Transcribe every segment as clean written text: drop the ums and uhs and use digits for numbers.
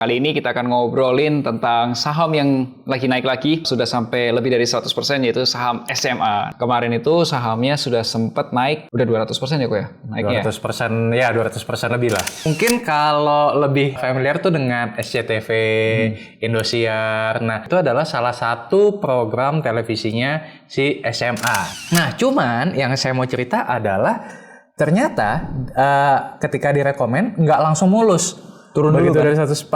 Kali ini kita akan ngobrolin tentang saham yang lagi naik lagi, sudah sampai lebih dari 100%, yaitu saham SMA. Kemarin itu sahamnya sudah sempat naik, udah 200% ya kok ya? Naiknya 200%, ya 200% lebih lah. Mungkin kalau lebih familiar tuh dengan SCTV, Indosiar. Nah, itu adalah salah satu program televisinya si SMA. Nah, cuman yang saya mau cerita adalah ternyata ketika direkomend nggak langsung mulus. Turun dulu dari 140,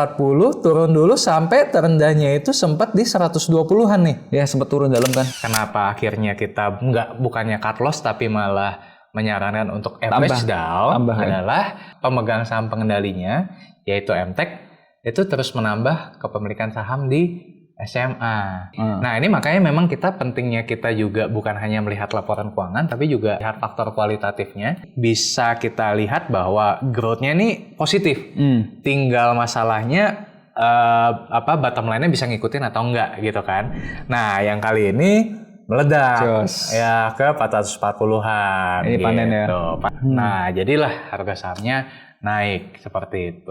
turun dulu sampai terendahnya itu sempat di 120-an nih. Ya, sempat turun dalam kan. Kenapa akhirnya kita bukannya cut loss tapi malah menyarankan untuk average down adalah pemegang saham pengendalinya yaitu MTEK itu terus menambah kepemilikan saham di SMA. Nah, ini makanya memang pentingnya kita juga bukan hanya melihat laporan keuangan, tapi juga lihat faktor kualitatifnya. Bisa kita lihat bahwa growth-nya ini positif. Tinggal masalahnya bottom line-nya bisa ngikutin atau enggak gitu kan. Nah, yang kali ini meledak ya ke 440-an. Ini panen ya. Nah, jadilah harga sahamnya naik seperti itu.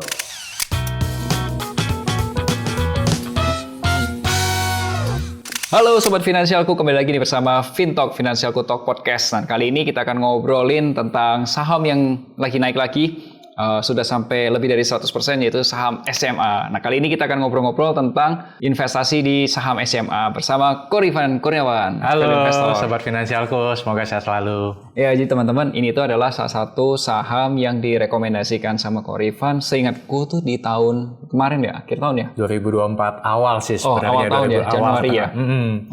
Halo Sobat Finansialku, kembali lagi nih bersama FinTalk, Finansialku Talk Podcast. Nah, kali ini kita akan ngobrolin tentang saham yang lagi naik lagi, sudah sampai lebih dari 100%, yaitu saham SMA. Nah, kali ini kita akan ngobrol-ngobrol tentang investasi di saham SMA bersama Ko Rifan Kurniawan. Halo Sobat Finansialku, semoga sehat selalu. Ya, jadi teman-teman, ini tuh adalah salah satu saham yang direkomendasikan sama Ko Rifan. Seingatku tuh di tahun kemarin ya, akhir tahun ya? 2024 awal sih sebenarnya. Awal tahun ya, Januari ya?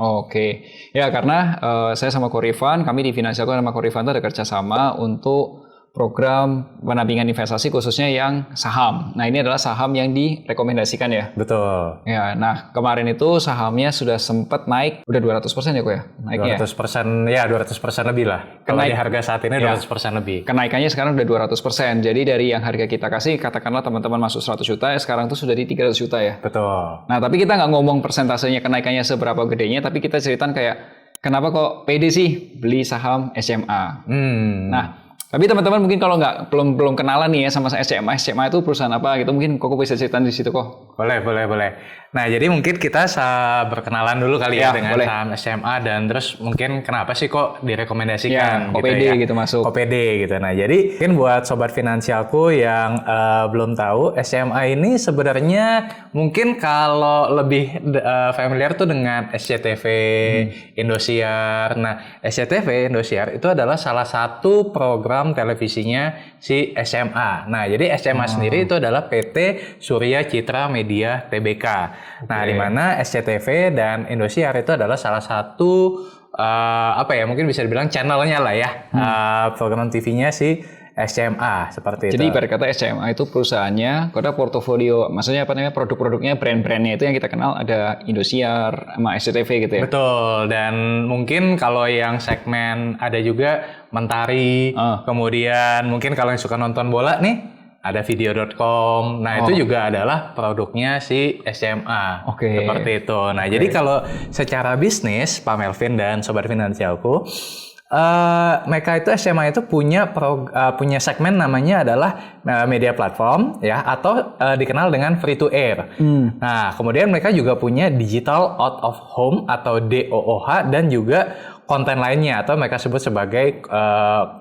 Oke. Ya, karena saya sama Ko Rifan, kami di Finansialku sama Ko Rifan tuh ada kerjasama untuk program penampingan investasi khususnya yang saham. Nah, ini adalah saham yang direkomendasikan ya? Betul. Ya, nah kemarin itu sahamnya sudah sempat naik, udah 200% ya kok ya? Naiknya 200%, ya 200% lebih lah. Kalau di harga saat ini 200% lebih. Kenaikannya sekarang udah 200%. Jadi dari yang harga kita kasih, katakanlah teman-teman masuk 100 juta, ya sekarang tuh sudah di 300 juta ya? Betul. Nah, tapi kita nggak ngomong persentasenya kenaikannya seberapa gedenya, tapi kita ceritain kayak, kenapa kok pede sih beli saham SMA? Nah, tapi teman-teman mungkin kalau belum kenalan nih ya sama SMA itu perusahaan apa gitu, mungkin Koko bisa ceritain di situ kok. Boleh. Nah, jadi mungkin kita berkenalan dulu kali ya dengan saham SMA dan terus mungkin kenapa sih kok direkomendasikan gitu ya. gitu masuk. OPD gitu. Nah, jadi mungkin buat Sobat Finansialku yang belum tahu, SMA ini sebenarnya mungkin kalau lebih familiar tuh dengan SCTV, Indosiar. Nah, SCTV, Indosiar itu adalah salah satu program televisinya si SMA. Nah, jadi SMA sendiri itu adalah PT Surya Citra Media Tbk. Nah, di mana SCTV dan Indosiar itu adalah salah satu mungkin bisa dibilang channelnya lah ya, program TV-nya si SMA seperti itu. Jadi ibarat kata SMA itu perusahaannya, ada portofolio, maksudnya produk-produknya, brand-brandnya itu yang kita kenal ada Indosiar sama SCTV gitu ya. Betul, dan mungkin kalau yang segmen ada juga Mentari, kemudian mungkin kalau yang suka nonton bola nih ada video.com. Nah, itu juga adalah produknya si SMA. Seperti itu. Nah, jadi kalau secara bisnis, Pak Melvin dan Sobat Finansialku, mereka itu SMA itu punya segmen namanya adalah media platform ya, atau dikenal dengan free to air. Nah, kemudian mereka juga punya digital out of home atau DOOH dan juga konten lainnya atau mereka sebut sebagai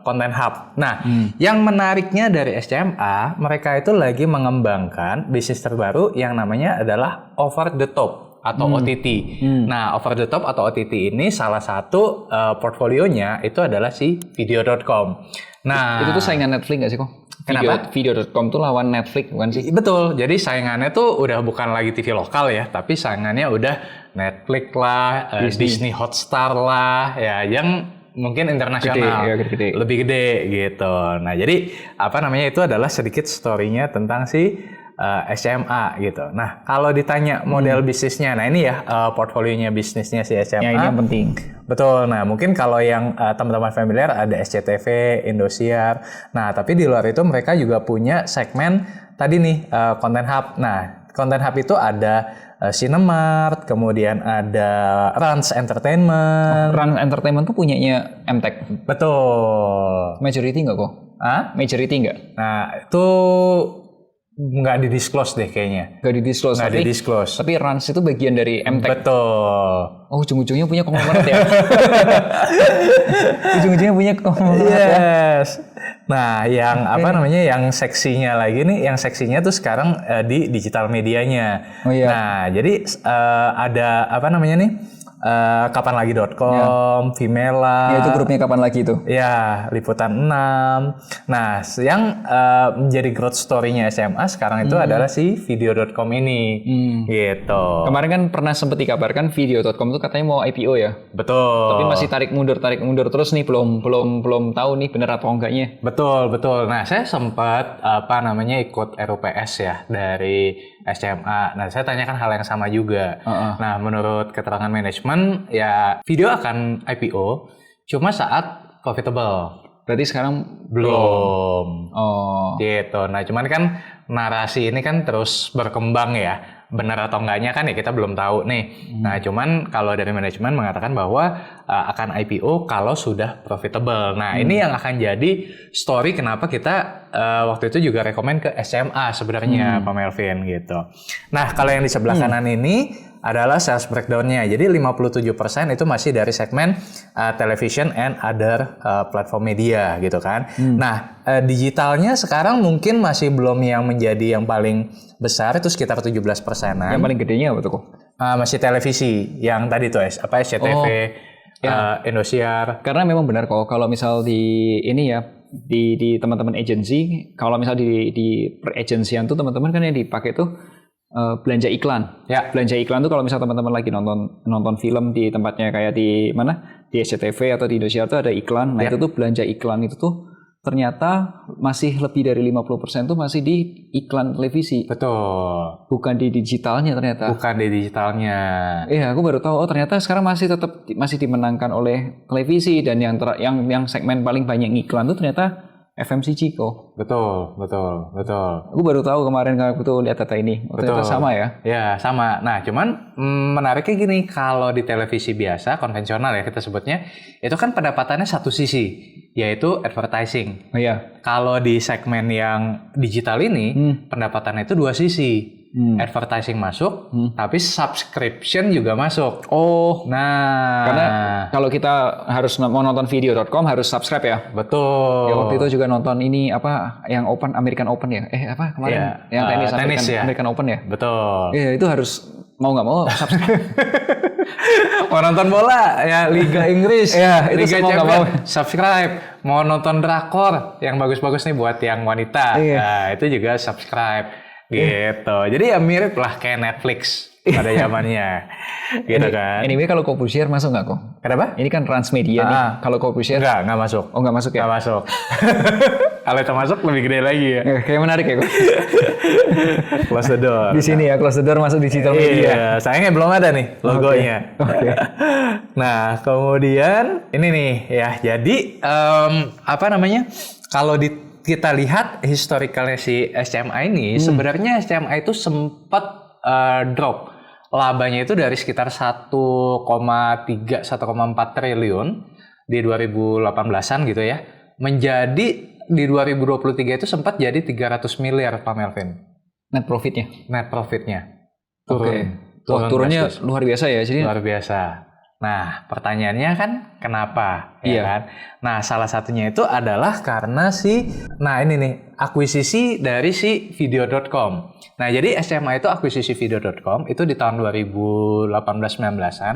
konten hub. Nah, yang menariknya dari SMA, mereka itu lagi mengembangkan bisnis terbaru yang namanya adalah over the top atau OTT. Nah, over the top atau OTT ini salah satu portfolionya itu adalah si video.com. Nah, itu tuh saingan Netflix nggak sih kok? Kenapa? Video.com tuh lawan Netflix bukan sih? Betul. Jadi saingannya tuh udah bukan lagi TV lokal ya, tapi saingannya udah Netflix lah, Disney Hotstar lah, ya yang mungkin internasional, lebih gede gitu. Nah, jadi itu adalah sedikit story-nya tentang si SMA gitu. Nah, kalau ditanya model bisnisnya, nah ini ya portfolionya bisnisnya si SMA. Ya, ini yang penting. Betul. Nah, mungkin kalau yang teman-teman familiar ada SCTV, Indosiar. Nah, tapi di luar itu mereka juga punya segmen tadi nih konten hub. Nah, konten hub itu ada Cinemart, kemudian ada Rans Entertainment. Rans Entertainment tuh punyanya MTEK. Betul. Majority nggak kok? Hah? Majority nggak? Nah, itu nggak di-disclose deh kayaknya. Nggak di-disclose. Nggak di-disclose. Tapi Rans itu bagian dari MTech. Betul. Oh, ujung-ujungnya punya konglomerat ya? Ujung-ujungnya punya konglomerat ya? Yes. Nah, yang apa namanya, yang seksinya lagi nih, yang seksinya tuh sekarang di digital medianya. Oh iya. Nah, jadi ada apa namanya nih, kapanlagi.com, Vimela. Ya, itu grupnya kapan lagi itu? Ya, Liputan 6. Nah, yang menjadi growth story-nya SMA sekarang itu adalah si video.com ini. Gitu. Kemarin kan pernah sempat dikabarkan video.com itu katanya mau IPO ya? Betul. Tapi masih tarik mundur terus nih, belum tahu nih bener apa enggaknya. Betul. Nah, saya sempat ikut RUPS ya dari SMA. Nah, saya tanyakan hal yang sama juga. Nah, menurut keterangan manajemen, ya video akan IPO cuma saat profitable. Berarti sekarang belum. Oh. Gitu. Nah, cuman kan narasi ini kan terus berkembang ya. Benar atau enggaknya kan ya kita belum tahu nih. Nah, cuman kalau dari manajemen mengatakan bahwa akan IPO kalau sudah profitable. Nah, ini yang akan jadi story kenapa kita waktu itu juga rekomen ke SMA sebenarnya, Pak Melvin gitu. Nah, kalau yang di sebelah kanan ini adalah sales breakdown-nya. Jadi 57% itu masih dari segmen television and other platform media gitu kan. Nah, digitalnya sekarang mungkin masih belum yang menjadi yang paling besar, itu sekitar 17%-an. Yang paling gedenya apa tuh kok? Masih televisi yang tadi tuh SCTV, Indosiar. Karena memang benar kok kalau misal di ini ya di teman-teman agensi, kalau misal di per-agensian tuh teman-teman kan yang dipakai tuh belanja iklan. Ya. Belanja iklan tuh kalau misal teman-teman lagi nonton film di tempatnya kayak di mana? Di SCTV atau di Indosiar tuh ada iklan. Nah, itu tuh belanja iklan itu tuh ternyata masih lebih dari 50% tuh masih di iklan televisi. Betul. Bukan di digitalnya ternyata. Bukan di digitalnya. Iya, aku baru tahu. Oh, ternyata sekarang masih dimenangkan oleh televisi, dan yang segmen paling banyak iklan tuh ternyata FMCG kok. Betul. Aku baru tahu kemarin kalau aku tuh lihat data ini. Ternyata sama ya? Ya, sama. Nah, cuman menariknya gini, kalau di televisi biasa, konvensional ya kita sebutnya, itu kan pendapatannya satu sisi, yaitu advertising. Oh iya. Kalau di segmen yang digital ini, pendapatannya itu dua sisi. Advertising masuk, tapi subscription juga masuk. Oh, nah. Karena kalau kita harus mau nonton video.com harus subscribe ya? Betul. Ya, waktu itu juga nonton ini apa yang Open, American Open ya? Apa kemarin? Yang tenis ya? American Open ya? Betul. Iya, itu harus mau nggak mau subscribe. Mau nonton bola ya Liga Inggris, ya, itu Liga mau Champions, subscribe. Mau nonton drakor yang bagus-bagus nih buat yang wanita, nah itu juga subscribe. Gitu. Jadi ya mirip lah kayak Netflix pada zamannya. Gitu kan. Anyway, kalau Corbusier masuk nggak kok? Kenapa? Ini kan Transmedia nih. Kalau Corbusier nggak masuk. Oh, nggak masuk ya? Nggak masuk. Kalau itu masuk lebih gede lagi ya. Kayak menarik ya kok. Close the door. Di sini ya, close the door masuk digital media. Iya, sayangnya belum ada nih logonya. Okay. Nah, kemudian ini nih ya. Jadi kalau kita lihat historicalnya si SCMA ini, sebenarnya SCMA itu sempat drop. Labanya itu dari sekitar 1,3 1,4 triliun di 2018-an gitu ya, menjadi di 2023 itu sempat jadi 300 miliar, Pak Melvin. Net profitnya. Turunnya drastis. Luar biasa ya. Jadi luar biasa. Nah, pertanyaannya kan kenapa? Iya. Ya kan? Nah, salah satunya itu adalah karena ini nih, akuisisi dari si video.com. Nah, jadi SMA itu akuisisi video.com itu di tahun 2018-19an.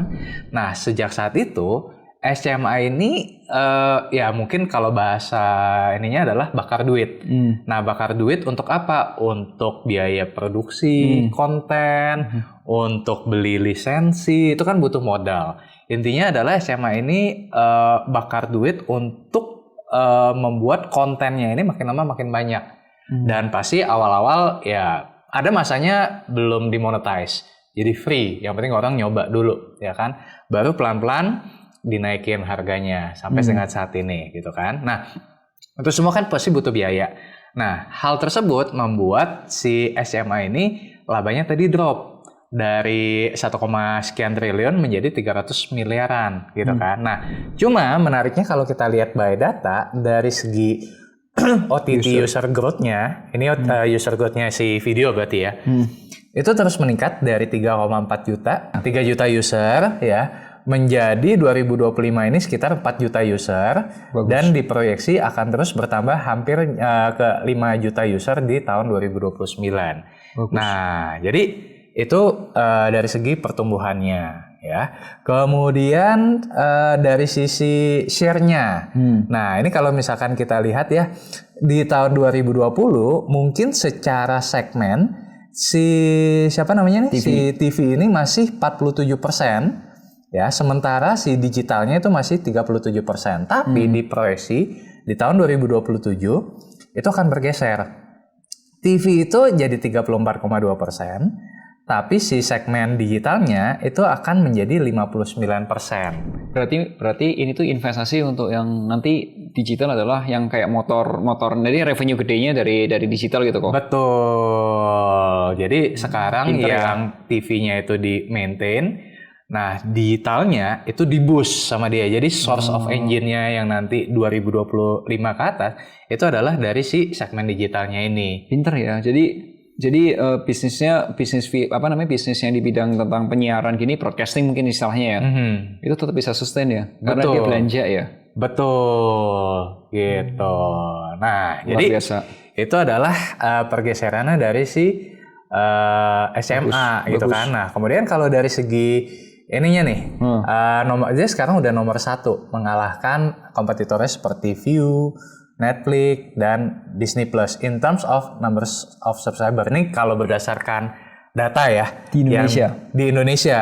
Nah, sejak saat itu SMA ini ya mungkin kalau bahasa ininya adalah bakar duit. Nah, bakar duit untuk apa? Untuk biaya produksi konten, untuk beli lisensi, itu kan butuh modal. Intinya adalah SMA ini bakar duit untuk membuat kontennya ini makin lama makin banyak. Dan pasti awal-awal ya ada masanya belum dimonetize. Jadi free, yang penting orang nyoba dulu, ya kan? Baru pelan-pelan dinaikin harganya sampai dengan saat ini gitu kan. Nah, itu semua kan pasti butuh biaya. Nah, hal tersebut membuat si SMA ini labanya tadi drop dari 1, sekian triliun menjadi 300 miliaran gitu kan. Nah, cuma menariknya kalau kita lihat by data dari segi OTT user growth-nya, ini user growth-nya si video berarti ya. Itu terus meningkat dari 3,4 juta, 3 juta user ya, menjadi 2025 ini sekitar 4 juta user. Bagus. Dan diproyeksi akan terus bertambah hampir ke 5 juta user di tahun 2029. Bagus. Nah, jadi itu dari segi pertumbuhannya ya. Kemudian dari sisi share-nya. Nah, ini kalau misalkan kita lihat ya, di tahun 2020 mungkin secara segmen si siapa namanya nih? TV. Si TV ini masih 47%. Ya, sementara si digitalnya itu masih 37%. Tapi diproyeksi di tahun 2027 itu akan bergeser. TV itu jadi 34,2%, tapi si segmen digitalnya itu akan menjadi 59%. Berarti ini tuh investasi untuk yang nanti digital adalah yang kayak motor. Jadi revenue gedenya dari digital gitu kok. Betul. Jadi sekarang Pinter yang TV-nya itu di maintain. Nah, digitalnya itu di boost sama dia. Jadi source of engine-nya yang nanti 2025 ke atas itu adalah dari si segmen digitalnya ini. Pinter ya. Jadi bisnisnya di bidang tentang penyiaran gini, broadcasting mungkin istilahnya ya. Itu tetap bisa sustain ya. Karena Betul. dia belanja ya. Betul, gitu. Nah, Luar jadi biasa. itu adalah pergeserannya dari si SMA gitu bagus. kan. Nah, kemudian kalau dari segi ininya nih, dia sekarang udah nomor 1 mengalahkan kompetitornya seperti Viu, Netflix, dan Disney Plus in terms of numbers of subscriber. Ini kalau berdasarkan data ya. Di Indonesia. Di Indonesia.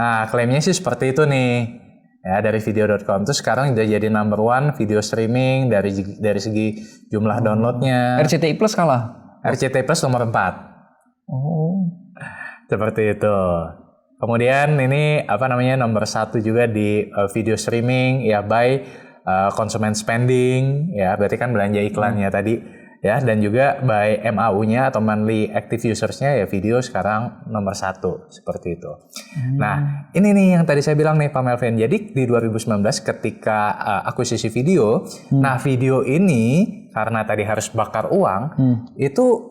Nah, klaimnya sih seperti itu nih. Ya, dari video.com itu sekarang udah jadi number 1 video streaming dari segi jumlah downloadnya. RCTI Plus kalah. RCTI Plus nomor 4. Oh. Seperti itu. Kemudian ini nomor 1 juga di video streaming ya by consumer spending ya, berarti kan belanja iklannya tadi ya, dan juga by MAU-nya atau monthly active users-nya ya, video sekarang nomor 1 seperti itu. Nah, ini nih yang tadi saya bilang nih Pak Melvin. Jadi di 2019 ketika akuisisi video, nah video ini karena tadi harus bakar uang, itu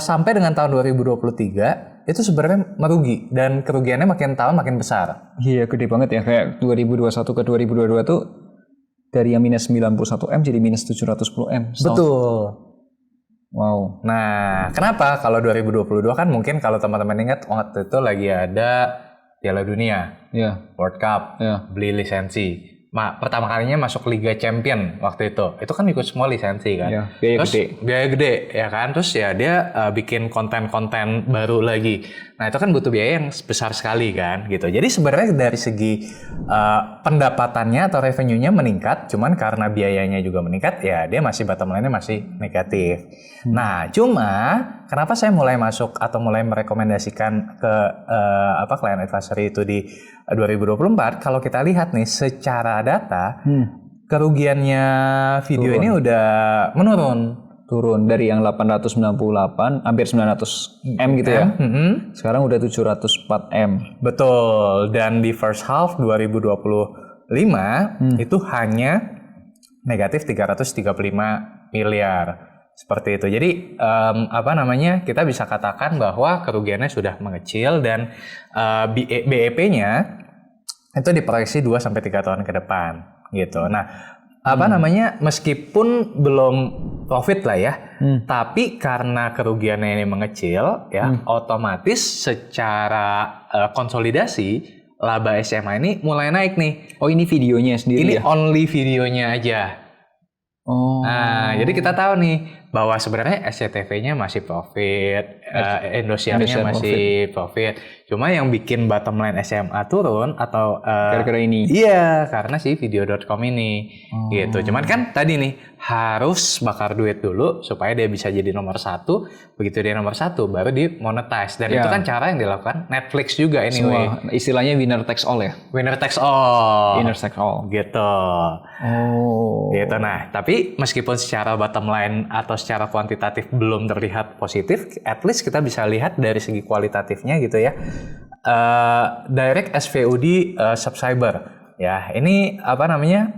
sampai dengan tahun 2023 itu sebenarnya merugi, dan kerugiannya makin tahun makin besar. Iya, gede banget ya. Kayak 2021 ke 2022 tuh dari yang minus 91 M jadi minus 710 M. Betul. Wow. Nah, kenapa? Kalau 2022 kan mungkin kalau teman-teman ingat waktu itu lagi ada Piala Dunia, World Cup, beli lisensi. Pertama kalinya masuk Liga Champion waktu itu kan ikut semua lisensi kan. Biaya gede ya kan. Terus ya dia bikin konten-konten baru lagi. Nah, itu kan butuh biaya yang besar sekali kan gitu. Jadi sebenarnya dari segi pendapatannya atau revenue-nya meningkat, cuman karena biayanya juga meningkat ya dia masih bottom line-nya masih negatif. Nah, cuma kenapa saya mulai masuk atau mulai merekomendasikan ke client advisory itu di 2024, kalau kita lihat nih secara data kerugiannya video ini udah turun dari yang 898 hampir 900 M gitu ya. Sekarang udah 704 M. Betul. Dan di first half 2025 itu hanya negatif 335 miliar. Seperti itu. Jadi kita bisa katakan bahwa kerugiannya sudah mengecil, dan BEP-nya itu diproyeksi 2 sampai 3 tahun ke depan gitu. Nah, meskipun belum profit lah ya, tapi karena kerugiannya ini mengecil ya, otomatis secara konsolidasi laba SMA ini mulai naik nih. Oh, ini videonya sendiri ini ya? Only videonya aja. Oh. Nah, jadi kita tahu nih bahwa sebenarnya SCTV-nya masih profit, Indosiarnya masih profit. Cuma yang bikin bottom line SMA turun atau gara-gara ini. Iya, karena si video.com ini. Gitu. Cuman kan tadi nih harus bakar duit dulu supaya dia bisa jadi nomor 1. Begitu dia nomor 1 baru di monetize, dan itu kan cara yang dilakukan Netflix juga anyway. Semua istilahnya winner takes all ya. Winner takes all. Winner takes all. Gitu. Oh. Gitu. Nah, tapi meskipun secara bottom line atau secara kuantitatif belum terlihat positif, at least kita bisa lihat dari segi kualitatifnya gitu ya. Direct SVOD subscriber Ya, ini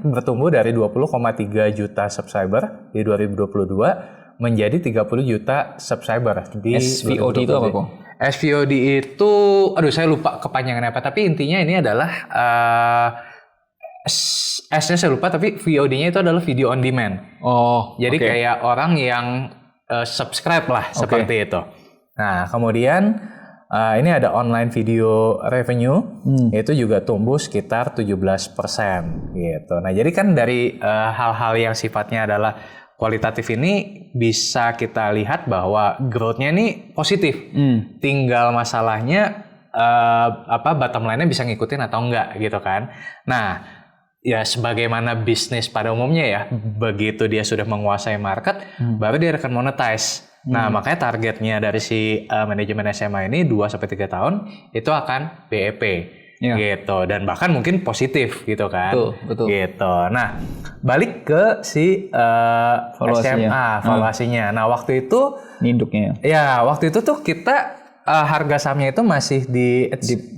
bertumbuh dari 20,3 juta subscriber di 2022 menjadi 30 juta subscriber di SVOD itu apa kok? SVOD itu, saya lupa kepanjangannya apa, tapi intinya ini adalah S-nya saya lupa, tapi VOD-nya itu adalah video on demand. Jadi kayak orang yang subscribe lah, seperti itu. Nah, kemudian ini ada online video revenue, itu juga tumbuh sekitar 17% gitu. Nah, jadi kan dari hal-hal yang sifatnya adalah kualitatif ini bisa kita lihat bahwa growth-nya ini positif. Tinggal masalahnya bottom line-nya bisa ngikutin atau enggak gitu kan. Nah, ya sebagaimana bisnis pada umumnya ya, begitu dia sudah menguasai market, baru dia akan monetize. Nah, makanya targetnya dari si manajemen SMA ini 2-3 tahun itu akan BEP gitu, dan bahkan mungkin positif gitu kan. Betul. Gitu. Nah, balik ke si SMA valuasinya. Nah, waktu itu induknya. Ya, waktu itu tuh kita harga sahamnya itu masih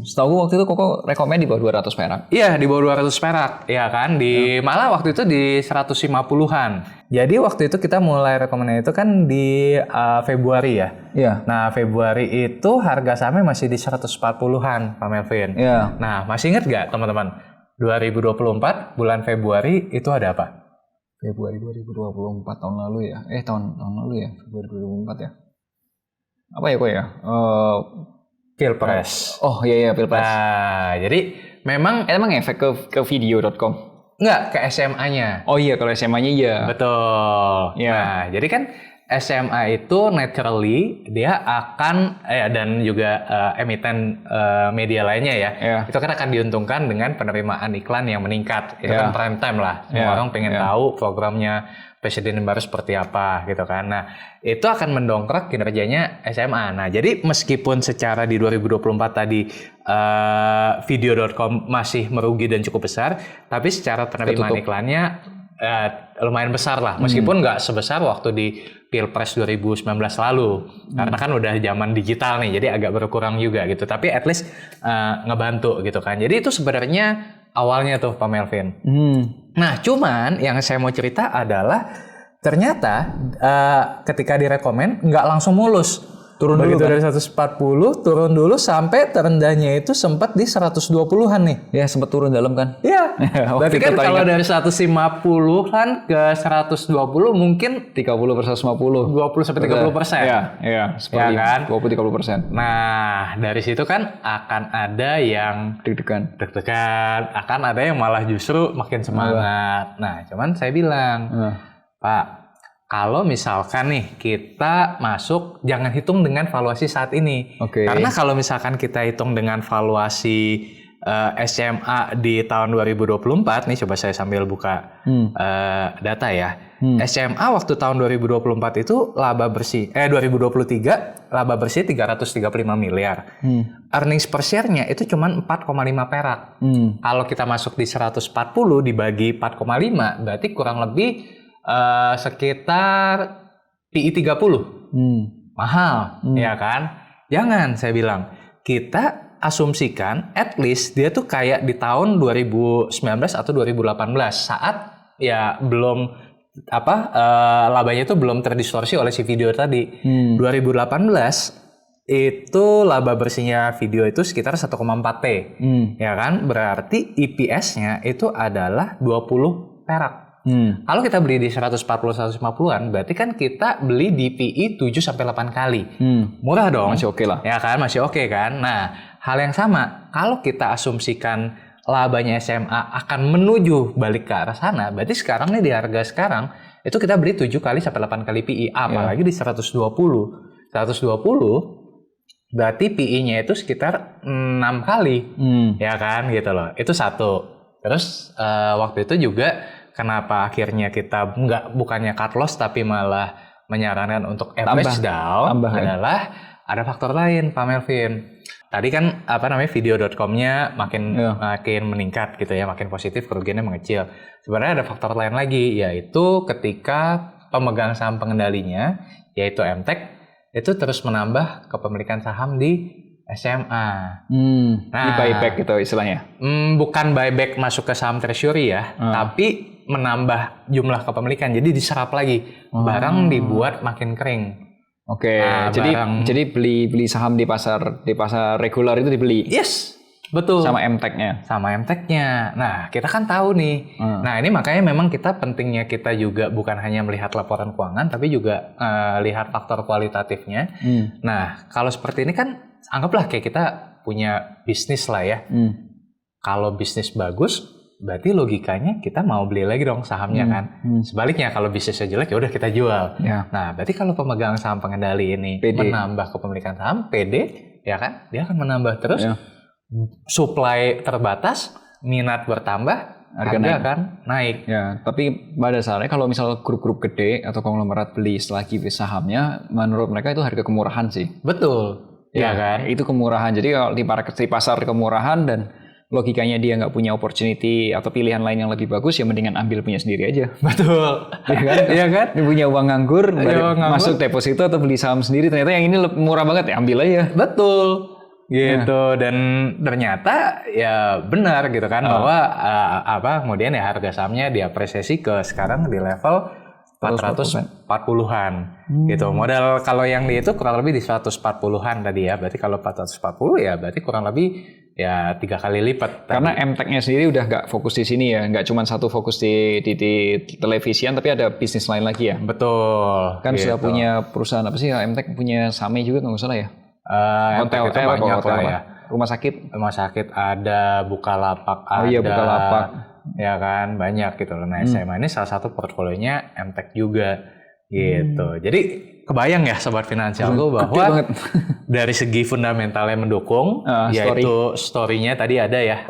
setahu waktu itu Koko rekomend di bawah 200 perak. Iya, di bawah 200 perak. Ya kan, malah waktu itu di 150-an. Jadi waktu itu kita mulai rekomendasi itu kan di Februari ya. Iya. Nah, Februari itu harga sahamnya masih di 140-an, Pak Melvin. Iya. Nah, masih ingat nggak teman-teman? 2024 bulan Februari itu ada apa? Februari 2024 tahun lalu ya. Tahun lalu ya, Februari 2024 ya. Apa ya kok ya? Pilpres. Oh iya Pilpres. Nah, jadi emang efek ke video.com? Enggak, ke SMA-nya. Oh iya, kalau SMA-nya iya. Betul. Ya. Nah, jadi kan SMA itu naturally dia akan dan juga emiten media lainnya ya, itu kan akan diuntungkan dengan penerimaan iklan yang meningkat. Itu kan prime time lah. Semua orang pengen tahu programnya presiden baru seperti apa gitu kan. Nah, itu akan mendongkrak kinerjanya SMA. Nah, jadi meskipun secara di 2024 tadi video.com masih merugi dan cukup besar, tapi secara penerimaan iklannya lumayan besar lah. Meskipun nggak sebesar waktu di Pilpres 2019 lalu. Karena kan udah zaman digital nih, jadi agak berkurang juga gitu. Tapi at least ngebantu gitu kan. Jadi itu sebenarnya awalnya tuh Pak Melvin. Nah, cuman yang saya mau cerita adalah ternyata ketika direkomend nggak langsung mulus. Turun begitu dulu kan? Dari 140 turun dulu sampai terendahnya itu sempat di 120-an nih. Ya, sempat turun dalam kan? Iya. Berarti kan kalau dari 150-an ke 120 mungkin 30 per 150. 20-30%. Iya. Ya kan? 20-30%. Nah, dari situ kan akan ada yang deg-degan, akan ada yang malah justru makin semangat. Nah, cuman saya bilang, Pak, kalau misalkan nih kita masuk, jangan hitung dengan valuasi saat ini. Karena kalau misalkan kita hitung dengan valuasi SMA di tahun 2024, nih coba saya sambil buka data ya. SMA waktu tahun 2024 itu laba bersih, 2023 laba bersih 335 miliar. Earnings per share-nya itu cuma 4,5 perak. Kalau kita masuk di 140 dibagi 4,5, berarti kurang lebih sekitar PI 30. Mahal, ya kan? Jangan, saya bilang. Kita asumsikan at least dia tuh kayak di tahun 2019 atau 2018 saat ya belum labanya itu belum terdistorsi oleh si video tadi. 2018 itu laba bersihnya video itu sekitar 1,4 T. Ya kan? Berarti EPS-nya itu adalah 20 perak. Kalau kita beli di 140-150-an, berarti kan kita beli di PI 7-8 kali. Murah dong. Masih oke lah. Ya kan, masih oke kan. Nah, hal yang sama, kalau kita asumsikan labanya SMA akan menuju balik ke arah sana, berarti sekarang nih di harga sekarang, itu kita beli 7 kali sampai 8 kali PI. Apalagi di 120. 120, berarti PI-nya itu sekitar 6 kali. Ya kan, gitu loh. Itu satu. Terus waktu itu juga kenapa akhirnya kita bukannya cut loss tapi malah menyarankan untuk average down adalah ada faktor lain, Pak Melvin. Tadi kan video.com-nya makin meningkat gitu ya, makin positif, kerugiannya mengecil. Sebenarnya ada faktor lain lagi, yaitu ketika pemegang saham pengendalinya yaitu MTEK itu terus menambah kepemilikan saham di SMA. Ini buyback gitu istilahnya. Bukan buyback masuk ke saham treasury ya, tapi menambah jumlah kepemilikan. Jadi diserap lagi. Barang dibuat makin kering. Oke. Jadi beli saham di pasar regular itu dibeli. Yes. Betul. Sama MTEK-nya. Sama MTEK-nya. Nah, kita kan tahu nih. Nah, ini makanya memang pentingnya kita juga bukan hanya melihat laporan keuangan, tapi juga lihat faktor kualitatifnya. Nah, kalau seperti ini kan, anggaplah kayak kita punya bisnis lah ya. Kalau bisnis bagus, berarti logikanya kita mau beli lagi dong sahamnya kan. Sebaliknya, kalau bisnisnya jelek, ya udah kita jual. Ya. Nah, berarti kalau pemegang saham pengendali ini menambah kepemilikan saham, PD, ya kan, dia akan menambah terus. Ya. Supply terbatas, minat bertambah, harga akan naik. Ya, tapi pada dasarnya kalau misal grup-grup gede atau konglomerat beli lagi sahamnya, menurut mereka itu harga kemurahan sih. Betul. Ya kan? Itu kemurahan. Jadi kalau di pasar kemurahan dan logikanya dia nggak punya opportunity atau pilihan lain yang lebih bagus, ya mendingan ambil punya sendiri aja. Betul. Iya kan? Iya kan? Dia punya uang nganggur, masuk deposito atau beli saham sendiri, ternyata yang ini murah banget, ya ambil aja. Betul. Gitu. Dan ternyata ya benar gitu kan, bahwa kemudian ya harga sahamnya diapresiasi ke sekarang di level 440-an gitu. Modal kalau yang di itu kurang lebih di 140-an tadi ya. Berarti kalau 440 ya berarti kurang lebih ya 3 kali lipat. Karena MTEK-nya sendiri udah nggak fokus di sini ya, nggak cuma satu fokus di televisian, tapi ada bisnis lain lagi ya. Betul. Kan sudah punya perusahaan apa sih? MTEK punya Same juga nggak salah ya? Hotel banyak lah ya. Rumah sakit ada, Bukalapak ada. Oh iya, Bukalapak. Ya kan, banyak gitu loh. Nah, SMA ini salah satu portfolionya MTEK juga gitu. Jadi kebayang ya Sobat Finansialku bahwa dari segi fundamentalnya mendukung, yaitu story-nya tadi ada ya,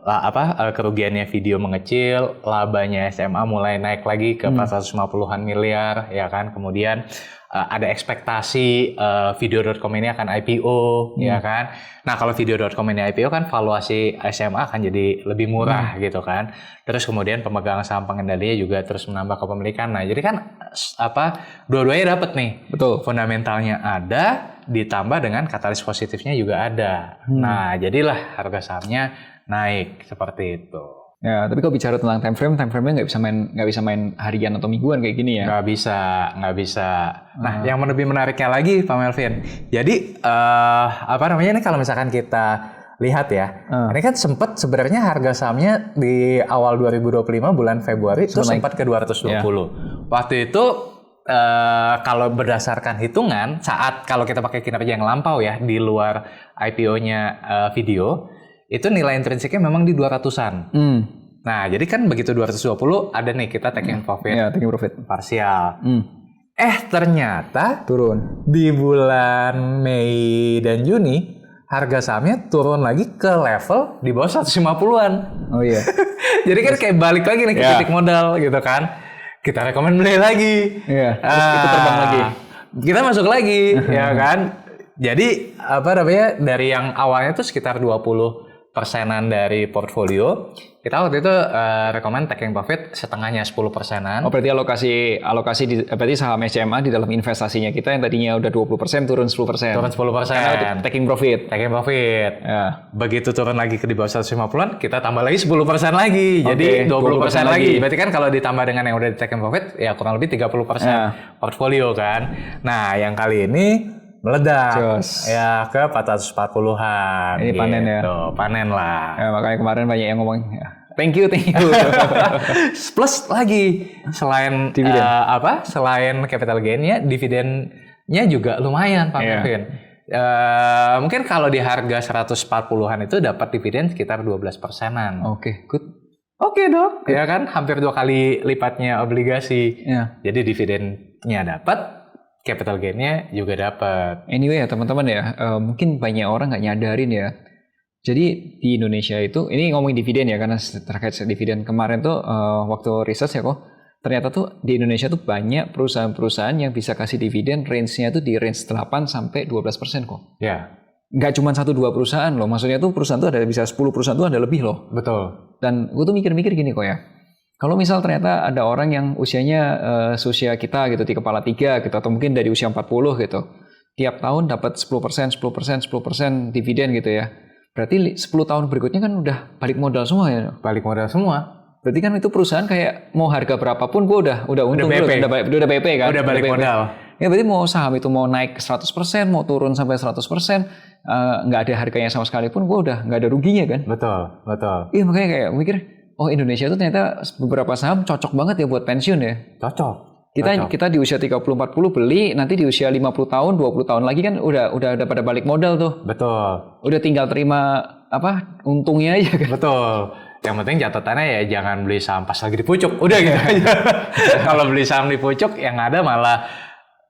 kerugiannya video mengecil, labanya SMA mulai naik lagi ke 450-an miliar, ya kan. Kemudian ada ekspektasi Video.com ini akan IPO, ya kan. Nah, kalau Video.com ini IPO kan valuasi SMA akan jadi lebih murah gitu kan. Terus kemudian pemegang saham pengendalinya juga terus menambah kepemilikan. Nah, jadi kan dua-duanya dapat nih. Betul. Fundamentalnya ada, ditambah dengan katalis positifnya juga ada. Nah, jadilah harga sahamnya naik seperti itu. Ya, tapi kalau bicara tentang time frame-nya nggak bisa main harian atau mingguan kayak gini ya? Nggak bisa. Nah, yang lebih menariknya lagi, Pak Melvin. Jadi, ini kalau misalkan kita lihat ya, ini kan sempat sebenarnya harga sahamnya di awal 2025 bulan Februari itu sempat ke 220. Ya. Waktu itu, kalau berdasarkan hitungan, kalau kita pakai kinerja yang lampau ya, di luar IPO-nya video, itu nilai intrinsiknya memang di 200-an. Nah, jadi kan begitu 220 ada nih kita taking profit. Ya, taking profit parsial. Ternyata turun. Di bulan Mei dan Juni harga sahamnya turun lagi ke level di bawah 150-an. Oh iya. Jadi kan kayak balik lagi nih ke titik modal gitu kan. Kita rekomen beli lagi. Iya. Terus itu terbang lagi. Kita masuk lagi, ya kan. Jadi dari yang awalnya tuh sekitar 20%-an dari portfolio, kita waktu itu rekomen taking profit setengahnya 10%-an. Oh, berarti berarti saham SMA di dalam investasinya kita yang tadinya udah 20% turun 10%. Turun 10%. Karena taking profit. Ya. Begitu turun lagi ke di bawah 150-an, kita tambah lagi 10% lagi. Jadi 20% lagi. Berarti kan kalau ditambah dengan yang udah di taking profit, ya kurang lebih 30% portfolio kan. Nah, yang kali ini meledak ya ke 440-an. Ini panen ya. Panen lah. Ya, makanya kemarin banyak yang ngomong thank you. Plus lagi selain dividen selain capital gain-nya, dividennya juga lumayan Pak Kevin. Mungkin kalau di harga 140-an itu dapat dividen sekitar 12%-an. Oke, good. Oke, Dok. Ya kan hampir 2 kali lipatnya obligasi. Ya. Jadi dividennya dapat, capital gain-nya juga dapat. Anyway ya teman-teman ya, mungkin banyak orang nggak nyadarin ya. Jadi di Indonesia itu, ini ngomongin dividen ya, karena terkait dividen kemarin tuh waktu research ya kok, ternyata tuh di Indonesia tuh banyak perusahaan-perusahaan yang bisa kasih dividen range-nya tuh di range 8-12% kok. Ya. Nggak cuma 1-2 perusahaan loh, maksudnya tuh perusahaan tuh ada bisa 10 perusahaan tuh ada lebih loh. Betul. Dan gue tuh mikir-mikir gini kok ya. Kalau misal ternyata ada orang yang usianya seusia kita gitu, di kepala 3 gitu, atau mungkin dari usia 40 gitu, tiap tahun dapat 10%, 10%, 10% dividen gitu ya. Berarti 10 tahun berikutnya kan udah balik modal semua ya? Balik modal semua. Berarti kan itu perusahaan kayak mau harga berapapun gue udah untung dulu, udah BP kan? Udah balik modal. Ya berarti mau saham itu mau naik 100%, mau turun sampai 100%, nggak ada harganya sama sekali pun gue udah nggak ada ruginya kan? Betul. Iya makanya kayak mikir, oh Indonesia tuh ternyata beberapa saham cocok banget ya buat pensiun ya? Cocok. Kita di usia 30-40 beli, nanti di usia 50 tahun, 20 tahun lagi kan udah pada balik modal tuh. Betul. Udah tinggal terima untungnya aja kan? Betul. Yang penting catatannya ya jangan beli saham pas lagi di pucuk. Udah gitu aja. Kalau beli saham di pucuk yang ada malah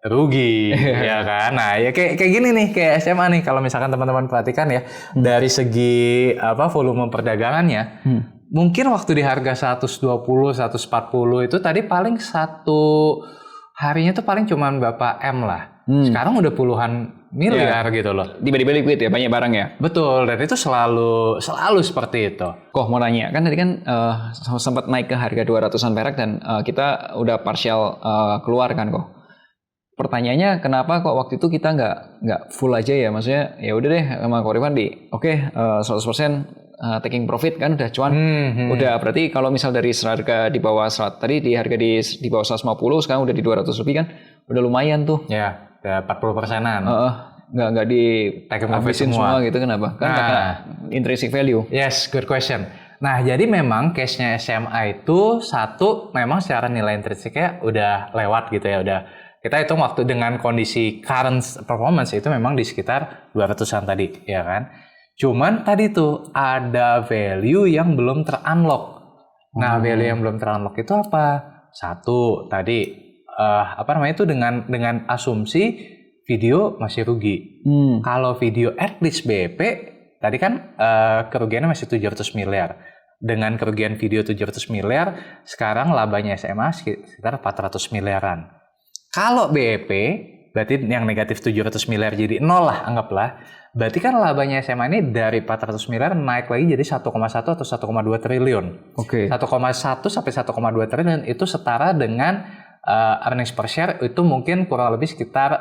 rugi, ya kan? Nah, ya kayak gini nih, kayak SMA nih. Kalau misalkan teman-teman perhatikan ya, dari segi volume perdagangannya, mungkin waktu di harga 120, 140 itu tadi paling satu harinya tuh paling cuman berapa M lah. Sekarang udah puluhan miliar gitu loh. Tiba-tiba liquid ya, banyak barang ya? Betul, dan itu selalu seperti itu. Kok mau nanya, kan tadi kan sempat naik ke harga 200-an perak dan kita udah partial keluar kan kok. Pertanyaannya kenapa kok waktu itu kita nggak full aja ya? Maksudnya ya udah deh sama Ko Rifan 100% taking profit kan udah cuan. Udah berarti kalau misal dari harga di bawah tadi di harga di bawah 150 sekarang udah di 200 lebih kan udah lumayan tuh. Ya, udah 40%-an. Nggak di habisin semua gitu kenapa? Kan karena intrinsic value. Yes, good question. Nah, jadi memang case-nya SMA itu satu memang secara nilai intrinsiknya udah lewat gitu ya, udah kita hitung waktu dengan kondisi current performance itu memang di sekitar 200-an tadi, ya kan? Cuman tadi tuh ada value yang belum ter-unlock. Nah, value yang belum ter-unlock itu apa? Satu, tadi itu dengan asumsi video masih rugi. Kalau video at least BEP, tadi kan kerugiannya masih 700 miliar. Dengan kerugian video 700 miliar, sekarang labanya SMA sekitar 400 miliaran. Kalau BEP, berarti yang negatif 700 miliar jadi nol lah, anggaplah. Berarti kan labanya SMA ini dari 400 miliar naik lagi jadi 1,1 atau 1,2 triliun. Oke. 1,1 sampai 1,2 triliun itu setara dengan earnings per share itu mungkin kurang lebih sekitar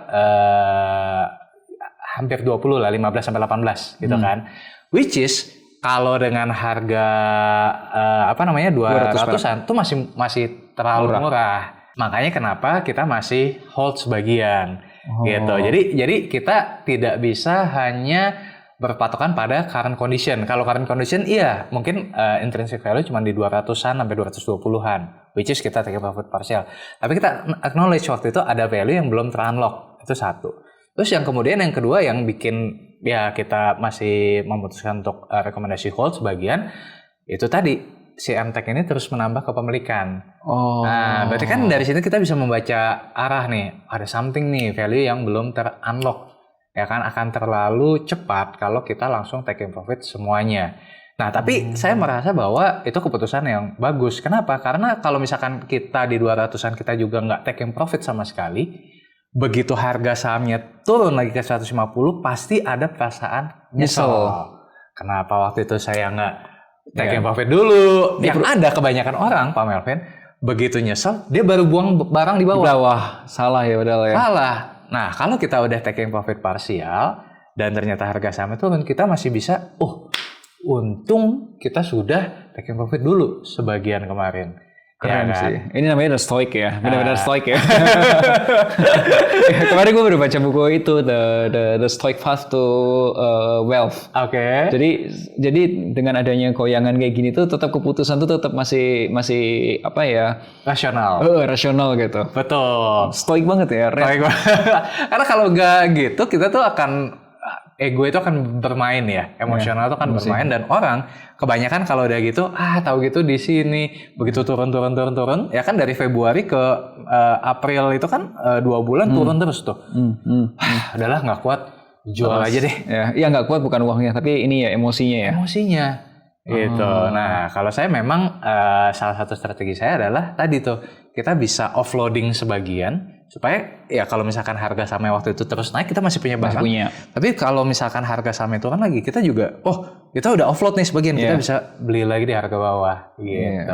hampir 20 lah, 15 sampai 18 gitu kan. Which is kalau dengan harga 200-an itu masih terlalu murah. Makanya kenapa kita masih hold sebagian gitu. Jadi kita tidak bisa hanya berpatokan pada current condition. Kalau current condition iya, mungkin intrinsic value cuma di 200-an sampai 220-an, which is kita take profit partial. Tapi kita acknowledge waktu itu ada value yang belum ter-unlock. Itu satu. Terus yang kedua yang bikin ya kita masih memutuskan untuk rekomendasi hold sebagian itu tadi si MTEK ini terus menambah kepemilikan. Nah, berarti kan dari sini kita bisa membaca arah nih. Ada something nih, value yang belum ter-unlock. Ya kan, akan terlalu cepat kalau kita langsung taking profit semuanya. Nah, tapi saya merasa bahwa itu keputusan yang bagus. Kenapa? Karena kalau misalkan kita di 200-an kita juga nggak taking profit sama sekali, begitu harga sahamnya turun lagi ke 150, pasti ada perasaan nyesel. Kenapa waktu itu saya nggak taking profit dulu? Yang ada kebanyakan orang, Pak Melvin, begitu nyesel, dia baru buang barang di bawah. Salah ya padahal ya. Salah. Nah, kalau kita udah taking profit parsial dan ternyata harga sahamnya turun, kita masih bisa, untung kita sudah taking profit dulu sebagian kemarin. Keren sih. Ini namanya The Stoic ya, benar-benar Stoic ya. Kemarin gue baru baca buku itu The Stoic Path to Wealth. Oke. Jadi dengan adanya goyangan kayak gini tuh tetap keputusan tuh tetap masih apa ya? Rasional. Rasional gitu. Betul. Stoic banget ya. Karena kalau nggak gitu kita tuh ego itu akan bermain ya, emosional itu akan bermain dan orang kebanyakan kalau udah gitu, tahu gitu di sini begitu turun, ya kan dari Februari ke April itu kan 2 bulan turun terus tuh, udahlah nggak kuat, jual aja deh. Ya nggak kuat bukan uangnya, tapi ini ya emosinya ya. Emosinya, gitu. Nah kalau saya memang salah satu strategi saya adalah tadi tuh kita bisa offloading sebagian. Supaya ya kalau misalkan harga sahamnya waktu itu terus naik kita masih punya barang. Tapi kalau misalkan harga sahamnya turun lagi kita juga kita udah offload nih sebagian, kita bisa beli lagi di harga bawah gitu.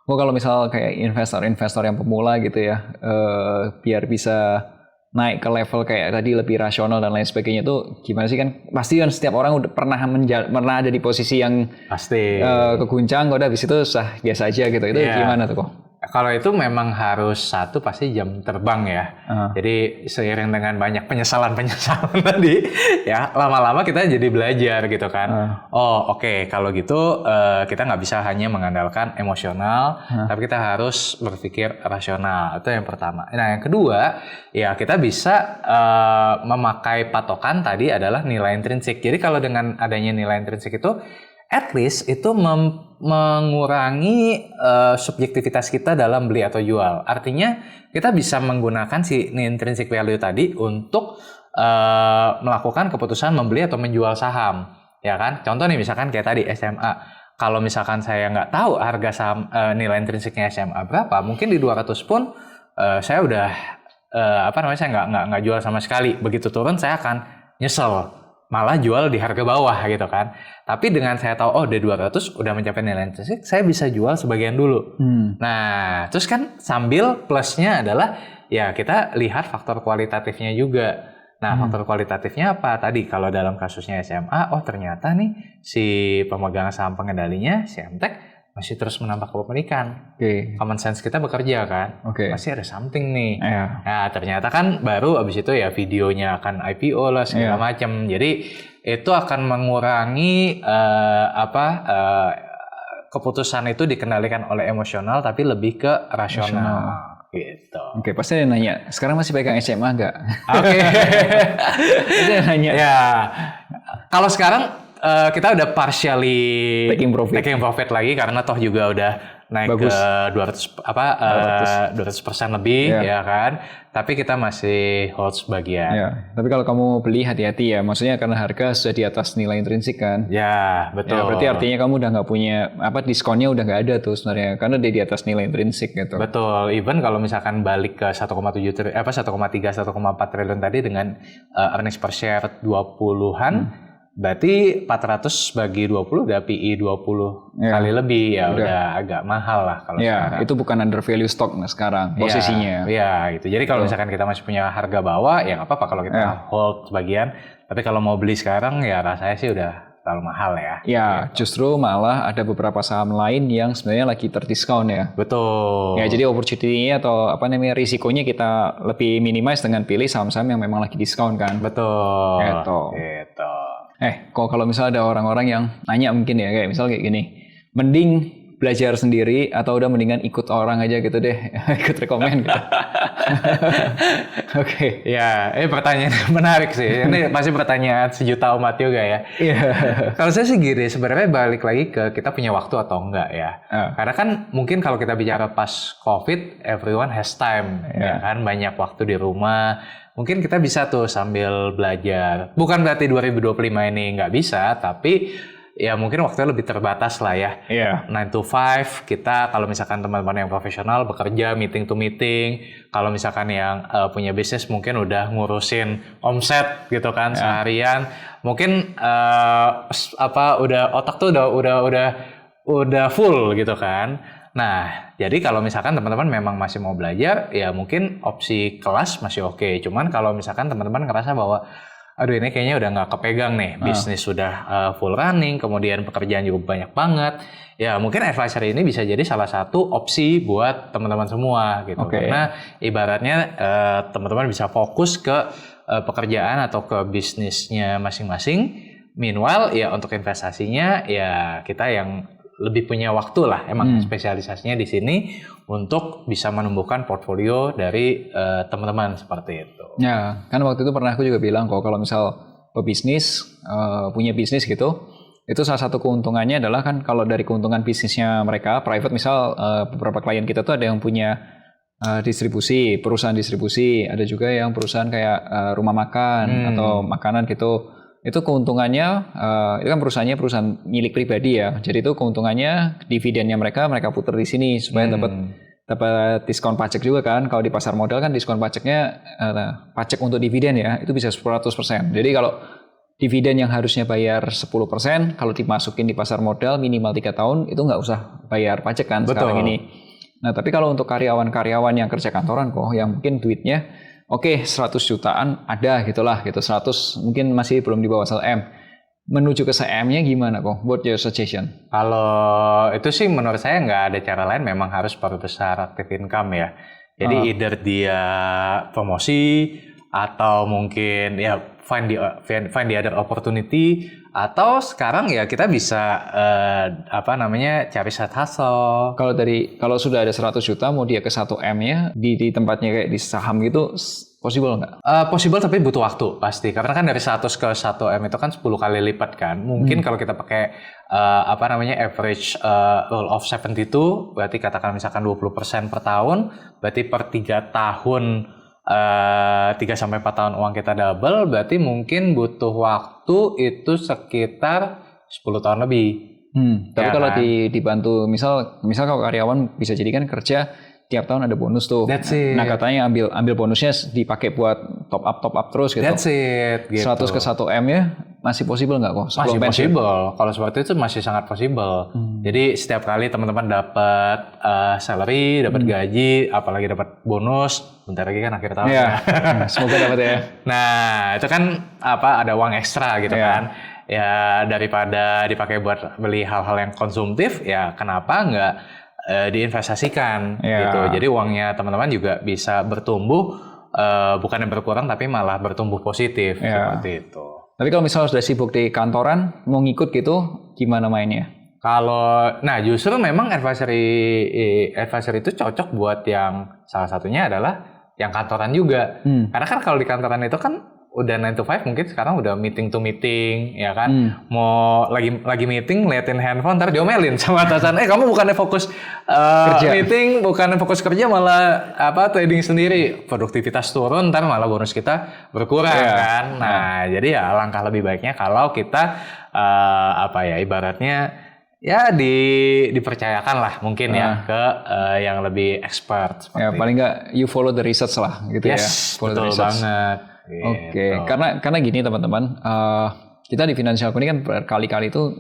Kalau misal kayak investor yang pemula gitu ya, biar bisa naik ke level kayak tadi lebih rasional dan lain sebagainya tuh gimana sih kan? Pasti kan setiap orang udah pernah ada di posisi yang pasti keguncang, udah habis itu biasa aja gitu. Itu gimana tuh kok? Kalau itu memang harus satu pasti jam terbang ya. Jadi seiring dengan banyak penyesalan tadi, ya lama-lama kita jadi belajar gitu kan. Oke, kalau gitu kita nggak bisa hanya mengandalkan emosional, tapi kita harus berpikir rasional. Itu yang pertama. Nah yang kedua, ya kita bisa memakai patokan tadi adalah nilai intrinsik. Jadi kalau dengan adanya nilai intrinsik itu, at least itu mengurangi subjektivitas kita dalam beli atau jual. Artinya kita bisa menggunakan si intrinsic value tadi untuk melakukan keputusan membeli atau menjual saham, ya kan? Contoh nih misalkan kayak tadi SMA. Kalau misalkan saya nggak tahu harga saham nilai intrinsiknya SMA berapa, mungkin di 200 pun saya udah saya nggak jual sama sekali. Begitu turun saya akan nyesel. Malah jual di harga bawah gitu kan. Tapi dengan saya tahu di 200 udah mencapai nilai intrinsik, saya bisa jual sebagian dulu. Nah, terus kan sambil plusnya adalah ya kita lihat faktor kualitatifnya juga. Nah, faktor kualitatifnya apa? Tadi kalau dalam kasusnya SMA, ternyata nih si pemegang saham pengendalinya, si MTEK masih terus menambah kepemilikan. Common sense kita bekerja kan. Masih ada something nih. Nah, ternyata kan baru abis itu ya videonya akan IPO lah segala macam. Jadi itu akan mengurangi keputusan itu dikendalikan oleh emosional tapi lebih ke rasional. Gitu. Pasti ada yang nanya, sekarang masih pegang SMA nggak? Pasti ada yang nanya. Ya, kalau sekarang kita udah partially taking profit lagi karena toh juga udah naik bagus. Ke 200% lebih ya kan. Tapi kita masih hold sebagian. Tapi kalau kamu beli hati-hati ya. Maksudnya karena harga sudah di atas nilai intrinsik kan. Ya, betul. Ya, berarti artinya kamu udah nggak punya diskonnya udah nggak ada tuh sebenarnya karena dia di atas nilai intrinsik gitu. Betul. Even kalau misalkan balik ke 1,3 1,4 triliun tadi dengan earnings per share 20-an berarti 400 bagi 20 udah PI 20 kali lebih ya udah agak mahal lah kalau sekarang. Itu bukan under value stock sekarang posisinya. Itu. Jadi kalau misalkan kita masih punya harga bawah ya nggak apa-apa kalau kita hold sebagian. Tapi kalau mau beli sekarang ya rasanya sih udah terlalu mahal ya. Justru malah ada beberapa saham lain yang sebenarnya lagi terdiskon ya. Betul. Ya jadi opportunity-nya atau risikonya kita lebih minimize dengan pilih saham-saham yang memang lagi diskon kan. Betul. Gitu. Kok kalau misalnya ada orang-orang yang nanya mungkin ya kayak misal kayak gini, mending belajar sendiri atau udah mendingan ikut orang aja gitu deh, ikut rekomen gitu. Ya, pertanyaan menarik sih. Ini pasti pertanyaan sejuta umat juga ya. Kalau saya sih gini, sebenarnya balik lagi ke kita punya waktu atau enggak ya. Karena kan mungkin kalau kita bicara pas COVID, everyone has time, ya kan, banyak waktu di rumah. Mungkin kita bisa tuh sambil belajar. Bukan berarti 2025 ini nggak bisa, tapi ya mungkin waktunya lebih terbatas lah ya. 9 to 5 kita kalau misalkan teman-teman yang profesional bekerja meeting to meeting. Kalau misalkan yang punya bisnis mungkin udah ngurusin omset gitu kan seharian. Mungkin otak tuh udah full gitu kan. Nah, jadi kalau misalkan teman-teman memang masih mau belajar, ya mungkin opsi kelas masih oke. Cuman kalau misalkan teman-teman ngerasa bahwa aduh ini kayaknya udah nggak kepegang nih, bisnis sudah full running, kemudian pekerjaan juga banyak banget, ya mungkin advisory ini bisa jadi salah satu opsi buat teman-teman semua gitu. Karena ibaratnya teman-teman bisa fokus ke pekerjaan atau ke bisnisnya masing-masing. Meanwhile ya untuk investasinya ya kita yang lebih punya waktu lah, emang spesialisasinya di sini untuk bisa menumbuhkan portfolio dari teman-teman seperti itu. Ya, kan waktu itu pernah aku juga bilang kok kalau misal pebisnis punya bisnis gitu, itu salah satu keuntungannya adalah kan kalau dari keuntungan bisnisnya mereka private, misal beberapa klien kita tuh ada yang punya perusahaan distribusi, ada juga yang perusahaan kayak rumah makan atau makanan gitu. Itu keuntungannya, itu kan perusahaan milik pribadi ya. Jadi itu keuntungannya dividennya mereka putar di sini supaya dapat diskon pajak juga kan. Kalau di pasar modal kan diskon pajaknya pajak untuk dividen ya itu bisa 100%. Jadi kalau dividen yang harusnya bayar 10%, kalau dimasukin di pasar modal minimal 3 tahun itu nggak usah bayar pajak kan sekarang ini. Nah tapi kalau untuk karyawan-karyawan yang kerja kantoran kok, yang mungkin duitnya oke 100 jutaan ada gitulah gitu. 100 mungkin masih belum di bawah 1 M. Menuju ke CM-nya gimana kok? What your suggestion? Kalau itu sih menurut saya nggak ada cara lain, memang harus perbesar active income ya. Jadi either dia promosi atau mungkin ya find the other opportunity, atau sekarang ya kita bisa cari side hustle. Kalau sudah ada 100 juta mau dia ke 1 M-nya di tempatnya kayak di saham gitu possible nggak? Possible tapi butuh waktu pasti. Karena kan dari 100 ke 1 M itu kan 10 kali lipat kan. Mungkin kalau kita pakai average rule of 72, berarti katakan misalkan 20% per tahun, berarti per 3 tahun 3-4 tahun uang kita double, berarti mungkin butuh waktu itu sekitar 10 tahun lebih. Tapi ya kalau kan? dibantu misal kalau karyawan bisa jadi kan kerja tiap tahun ada bonus tuh. That's it. Nah katanya ambil bonusnya dipakai buat top up terus gitu. That's it. Gitu. 100 ke 1 M ya masih possible nggak kok? Masih possible. Kalau seperti itu masih sangat possible. Jadi setiap kali teman-teman dapat salary, dapat gaji, apalagi dapat bonus, bentar lagi kan akhir tahun. Iya. Semoga dapat ya. Nah itu kan ada uang ekstra gitu kan. Ya daripada dipakai buat beli hal-hal yang konsumtif, ya kenapa nggak diinvestasikan gitu. Jadi uangnya teman-teman juga bisa bertumbuh, bukan yang berkurang tapi malah bertumbuh positif seperti itu. Tapi kalau misalnya sudah sibuk di kantoran, mau ngikut gitu, gimana mainnya? Justru memang advisory itu cocok buat yang salah satunya adalah yang kantoran juga. Karena kan kalau di kantoran itu kan udah 9 to 5, mungkin sekarang udah meeting to meeting, ya kan? Mau lagi meeting, liatin handphone, ntar diomelin sama atasan, kamu bukannya fokus meeting, bukannya fokus kerja, malah trading sendiri, produktivitas turun, ntar malah bonus kita berkurang kan? Nah, jadi ya alangkah lebih baiknya kalau kita ibaratnya ya dipercayakan lah mungkin ya ke yang lebih expert. Ya paling nggak you follow the research lah gitu ya. Betul banget. Oke. Karena gini teman-teman, kita di Finansialku ini kan berkali-kali itu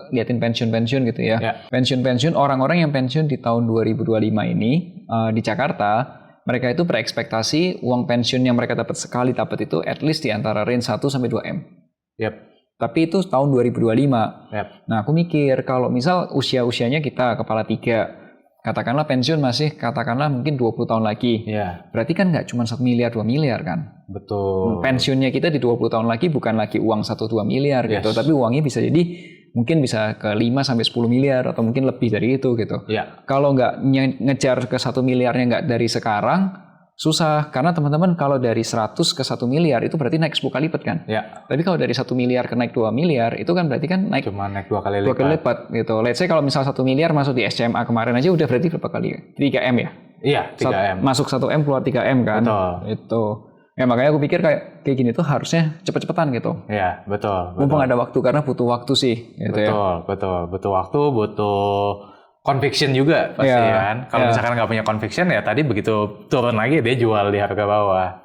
liatin pensiun gitu ya. Pensiun orang-orang yang pensiun di tahun 2025 ini di Jakarta, mereka itu berekspektasi uang pensiun yang mereka dapat sekali dapat itu at least di antara range 1 sampai 2 M. Tapi itu tahun 2025. Nah, aku mikir kalau misal usianya kita kepala 3, katakanlah pensiun masih katakanlah mungkin 20 tahun lagi. Berarti kan nggak cuma 1 miliar 2 miliar kan. Betul. Pensiunnya kita di 20 tahun lagi bukan lagi uang 1-2 miliar gitu, tapi uangnya bisa jadi mungkin bisa ke 5 sampai 10 miliar atau mungkin lebih dari itu gitu. Kalau nggak ngejar ke 1 miliarnya nggak dari sekarang, susah. Karena teman-teman kalau dari 100 ke 1 miliar itu berarti naik 10 kali lipat kan. Tapi kalau dari 1 miliar ke naik 2 miliar itu kan berarti kan naik cuma naik 2 kali lipat. 2 kali lipat gitu. Let's say kalau misal 1 miliar masuk di SCMA kemarin aja udah berarti berapa kali? 3 M ya? Iya, 3 M. Masuk 1 M keluar 3 M kan. Betul. Itu. Ya makanya aku pikir kayak gini tuh harusnya cepet-cepetan gitu. Iya, betul. Mumpung ada waktu, karena butuh waktu sih. Gitu betul. Butuh waktu, butuh conviction juga pasti kan. Kalau misalkan nggak punya conviction ya tadi begitu turun lagi dia jual di harga bawah.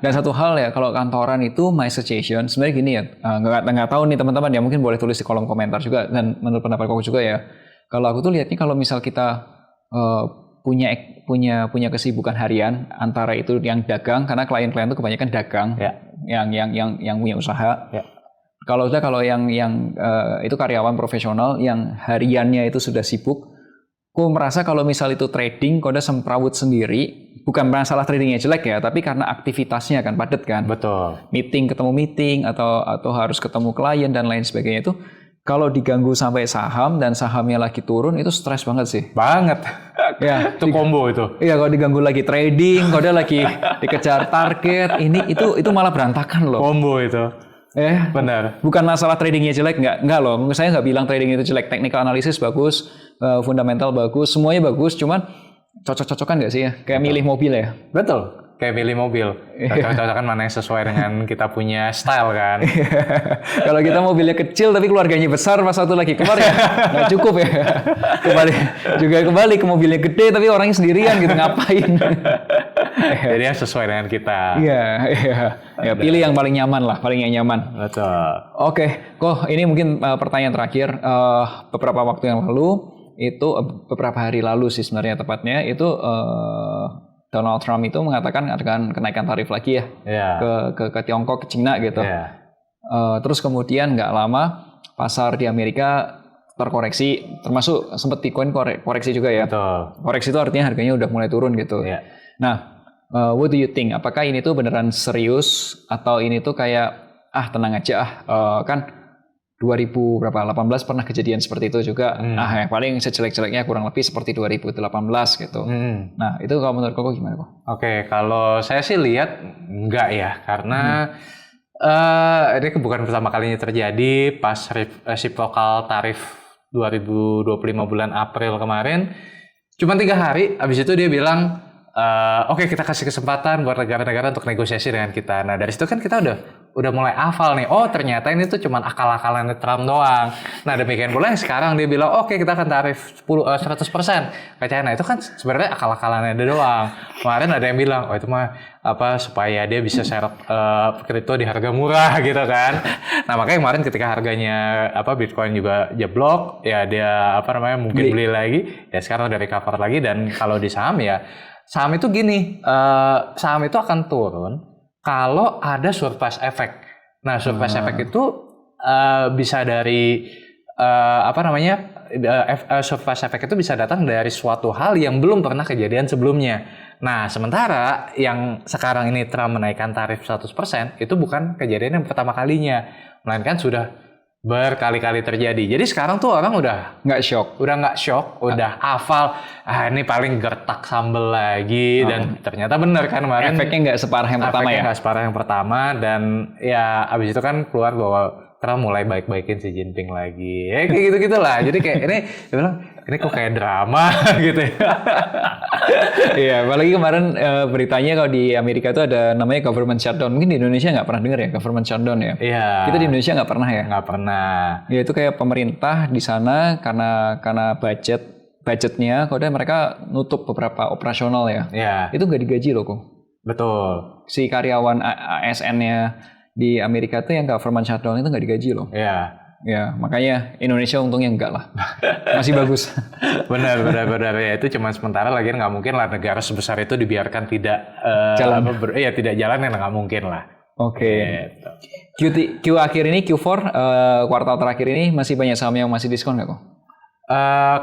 Dan satu hal ya, kalau kantoran itu my suggestion sebenarnya gini ya, nggak tahu nih teman-teman ya, mungkin boleh tulis di kolom komentar juga dan menurut pendapat aku juga ya. Kalau aku tuh lihatnya kalau misal kita punya kesibukan harian antara itu yang dagang, karena klien-klien itu kebanyakan dagang, yang punya usaha. Kalau yang itu karyawan profesional yang hariannya itu sudah sibuk, aku merasa kalau misal itu trading, kau udah semrawut sendiri, bukan masalah tradingnya jelek ya, tapi karena aktivitasnya kan padat kan. Betul. Ketemu meeting atau harus ketemu klien dan lain sebagainya itu. Kalau diganggu sampai saham dan sahamnya lagi turun itu stres banget sih. Banget. Itu combo itu. Iya, kalau diganggu lagi trading, kalau lagi dikejar target, itu malah berantakan loh. Combo itu. Benar. Bukan masalah tradingnya jelek, enggak loh. Saya nggak bilang trading itu jelek. Technical analysis bagus, fundamental bagus, semuanya bagus. Cuman cocok-cocokan nggak sih ya? Kayak milih mobil ya. Betul. Kayak milih mobil. Cocok-cocokan mana yang sesuai dengan kita punya style kan. Kalau kita mobilnya kecil tapi keluarganya besar, pas waktu lagi keluar ya nggak cukup ya. Kembali ke mobilnya gede tapi orangnya sendirian gitu, ngapain? Jadi yang sesuai dengan kita. Iya. Ya pilih yang paling nyaman lah, paling nyaman. Betul. Oke, ini mungkin pertanyaan terakhir. Beberapa waktu yang lalu itu beberapa hari lalu sih sebenarnya tepatnya itu Donald Trump itu mengatakan akan kenaikan tarif lagi ya ke Tiongkok, ke Cina gitu. Terus kemudian nggak lama pasar di Amerika terkoreksi, termasuk sempat Bitcoin koreksi juga ya. Betul. Koreksi itu artinya harganya udah mulai turun gitu. Nah, what do you think? Apakah ini tuh beneran serius atau ini tuh kayak tenang aja kan 2018 pernah kejadian seperti itu juga. Paling sejelek-jeleknya kurang lebih seperti 2018 gitu. Nah, itu kalau menurut Koko gimana kok? Oke, kalau saya sih lihat enggak ya, karena ini bukan pertama kalinya terjadi. Pas reciprocal tarif 2025 bulan April kemarin, cuma 3 hari, habis itu dia bilang, oke, kita kasih kesempatan buat negara-negara untuk negosiasi dengan kita. Nah, dari situ kan kita udah mulai hafal nih. Oh, ternyata ini tuh cuma akal-akalan Trump doang. Nah, demikian pula yang sekarang dia bilang, oke, kita akan tarif 100% ke China. Itu kan sebenarnya akal-akalannya dia doang. Kemarin ada yang bilang, oh itu mah supaya dia bisa serap kripto di harga murah gitu kan. Nah, makanya kemarin ketika harganya Bitcoin juga jeblok, ya dia mungkin beli lagi. Ya sekarang udah recover lagi. Dan kalau di saham ya, saham itu gini, saham itu akan turun kalau ada surplus effect. Nah, surplus effect itu bisa dari surplus effect itu bisa datang dari suatu hal yang belum pernah kejadian sebelumnya. Nah, sementara yang sekarang ini Trump menaikkan tarif 100% itu bukan kejadian yang pertama kalinya, melainkan sudah berkali-kali terjadi. Jadi sekarang tuh orang udah nggak shock, udah hafal. Ini paling gertak sambel lagi dan ternyata benar kan kemarin. Efeknya nggak separah yang pertama ya. Nggak separah yang pertama dan ya abis itu kan keluar bahwa Trump mulai baik-baikin si Jinping lagi. Kayak gitu-gitulah. Jadi kayak ini dia bilang ini kok kayak drama gitu ya. Iya, apalagi kemarin beritanya kalau di Amerika itu ada namanya government shutdown. Mungkin di Indonesia nggak pernah dengar ya government shutdown ya. Iya. Kita di Indonesia nggak pernah ya. Nggak pernah. Ya itu kayak pemerintah di sana karena budgetnya, kalau mereka nutup beberapa operasional ya. Iya. Itu nggak digaji loh kok. Betul. Si karyawan ASN-nya di Amerika tuh yang government shutdown itu nggak digaji loh. Iya. Ya, makanya Indonesia untungnya enggak lah. Masih bagus. Benar. Ya, itu cuma sementara lagi, nggak mungkin lah negara sebesar itu dibiarkan tidak jalan. Tidak jalan, ya nggak mungkin lah. Oke. Q akhir ini, Q4, kuartal terakhir ini masih banyak saham yang masih diskon nggak kok?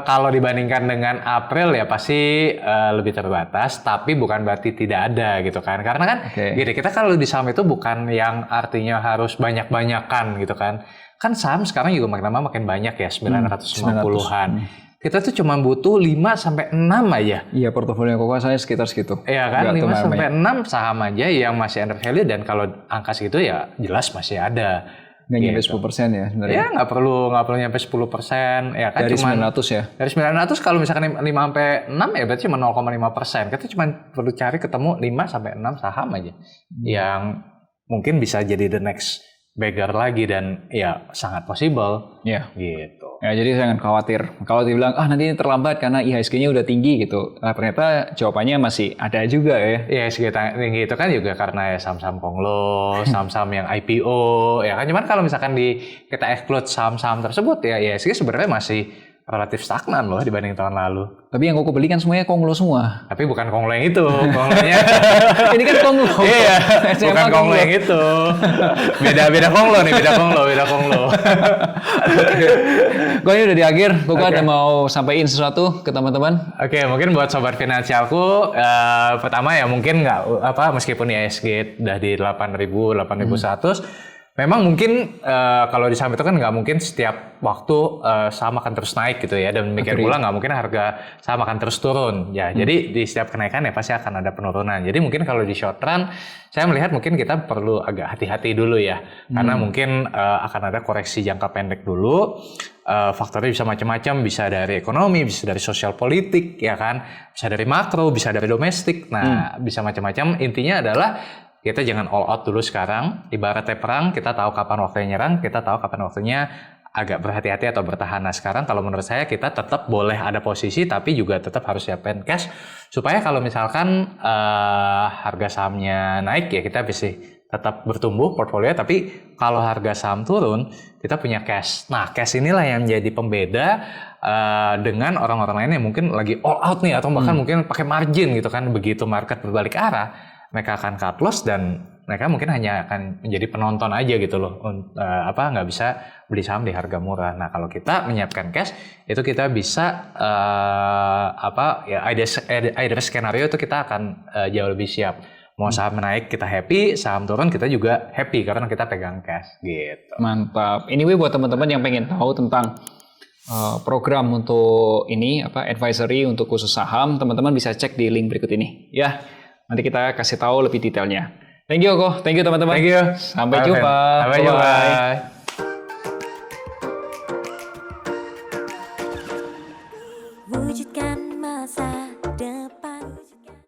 Kalau dibandingkan dengan April ya pasti lebih terbatas, tapi bukan berarti tidak ada gitu kan. Karena kan gini, kita kalau di saham itu bukan yang artinya harus banyak-banyakan gitu kan. Kan saham sekarang juga makin lama makin banyak ya, 950-an. Kita tuh cuma butuh 5-6 aja. Iya, portofolio Koko saya sekitar segitu. Iya kan, 5-6 saham aja yang masih under value, dan kalau angka segitu ya jelas masih ada. Nggak nyampe 10% ya sebenarnya. Ya nggak perlu nyampe 10%. Ya kan dari cuman 900 ya. Dari 900 kalau misalkan 5-6 ya berarti cuma 0,5%. Kita cuma perlu cari ketemu 5-6 saham aja yang mungkin bisa jadi the next beggar lagi, dan ya sangat possible. Iya. Gitu. Ya, jadi jangan khawatir. Kalau dibilang nanti ini terlambat karena IHSG-nya udah tinggi gitu. Nah, ternyata jawabannya masih ada juga ya. IHSG tinggi itu kan juga karena ya saham-saham konglo, saham-saham yang IPO, ya kan. Cuman kalau misalkan kita exclude saham-saham tersebut ya IHSG sebenarnya masih relatif stagnan loh dibanding tahun lalu. Tapi yang Koko beli kan semuanya konglo semua. Tapi bukan konglo yang itu, konglonya. Ini kan konglo. Iya, bukan konglo yang itu. Beda konglo nih, beda konglo. Gue ini udah di akhir, Koko ada mau sampaikan sesuatu ke teman-teman? Oke, mungkin buat sobat finansialku, pertama ya mungkin meskipun IHSG udah di 8.000, 8.100, memang mungkin kalau di saham itu kan nggak mungkin setiap waktu saham akan terus naik gitu ya, dan demikian pula nggak mungkin harga saham akan terus turun ya. Jadi di setiap kenaikan ya pasti akan ada penurunan. Jadi mungkin kalau di short run saya melihat mungkin kita perlu agak hati-hati dulu ya, karena mungkin akan ada koreksi jangka pendek dulu. Faktornya bisa macam-macam, bisa dari ekonomi, bisa dari sosial politik ya kan, bisa dari makro, bisa dari domestik. Nah bisa macam-macam. Intinya adalah kita jangan all out dulu sekarang. Ibaratnya perang, kita tahu kapan waktunya nyerang, kita tahu kapan waktunya agak berhati-hati atau bertahan. Nah sekarang kalau menurut saya kita tetap boleh ada posisi, tapi juga tetap harus siapin cash supaya kalau misalkan harga sahamnya naik ya kita bisa tetap bertumbuh portfolio, tapi kalau harga saham turun, kita punya cash. Nah, cash inilah yang jadi pembeda dengan orang-orang lain yang mungkin lagi all out nih, atau bahkan mungkin pakai margin gitu kan. Begitu market berbalik arah, mereka akan cut loss dan mereka mungkin hanya akan menjadi penonton aja gitu loh, nggak bisa beli saham di harga murah. Nah, kalau kita menyiapkan cash, itu kita bisa either skenario itu kita akan jauh lebih siap. Mau saham naik kita happy, saham turun kita juga happy karena kita pegang cash gitu. Mantap. Anyway, buat teman-teman yang pengen tahu tentang program untuk ini advisory untuk khusus saham, teman-teman bisa cek di link berikut ini ya. Nanti kita kasih tahu lebih detailnya. Thank you Ko, thank you teman-teman. Thank you. Sampai jumpa. Sampai jumpa. Wujudkan masa